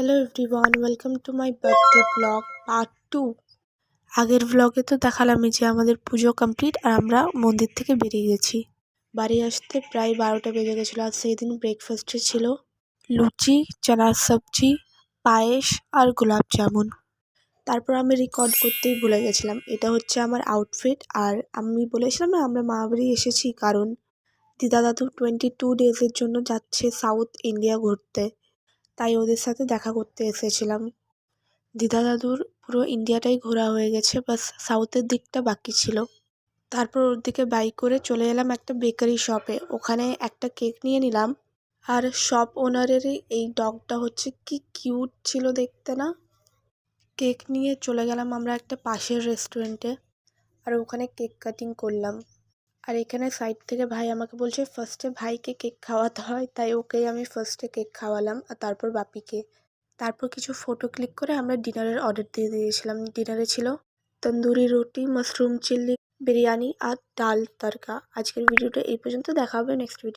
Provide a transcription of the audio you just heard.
Hello everyone, welcome to my birthday blog part 2। আগের ব্লগে তো দেখালামই যে আমাদের পুজো কমপ্লিট আর আমরা মন্দির থেকে বেরিয়ে গেছি। বাড়ি আসতে প্রায় 12টা বেজে গেছিলো। আর সেই দিন ব্রেকফাস্টে ছিল লুচি, চানার সবজি, পায়েস আর গোলাপ জামুন। তারপর আমি রেকর্ড করতেই ভুলে গেছিলাম। এটা হচ্ছে আমার আউটফিট। আর আমি বলেছিলাম না আমরা মামাবাড়ি এসেছি, কারণ দিদা দাদু 22 ডেজের জন্য যাচ্ছে সাউথ ইন্ডিয়া ঘুরতে, তাই ওদের সাথে দেখা করতে এসেছিলাম। দিদা দাদুর পুরো ইন্ডিয়াটাই ঘোরা হয়ে গেছে, বাস সাউথের দিকটা বাকি ছিল। তারপর ওর দিকে বাইক করে চলে এলাম একটা বেকারি শপে। ওখানে একটা কেক নিয়ে নিলাম। আর শপ ওনারেরই এই ডগটা হচ্ছে কি কিউট ছিল দেখতে না। কেক নিয়ে চলে গেলাম আমরা একটা পাশের রেস্টুরেন্টে, আর ওখানে কেক কাটিং করলাম। আর এখানে সাইড থেকে ভাই আমাকে বলছে ফার্স্টে ভাইকে কেক খাওয়াতে হয়, তাই ওকেই আমি ফার্স্টে কেক খাওয়ালাম আর তারপর বাপিকে। তারপর কিছু ফটো ক্লিক করে আমরা ডিনারের অর্ডার দিয়ে দিয়েছিলাম। ডিনারে ছিল তন্দুরি রুটি, মাশরুম চিল্লি, বিরিয়ানি আর ডাল তড়কা। আজকের ভিডিওটা এই পর্যন্ত, দেখা হবে নেক্সট ভিডিও।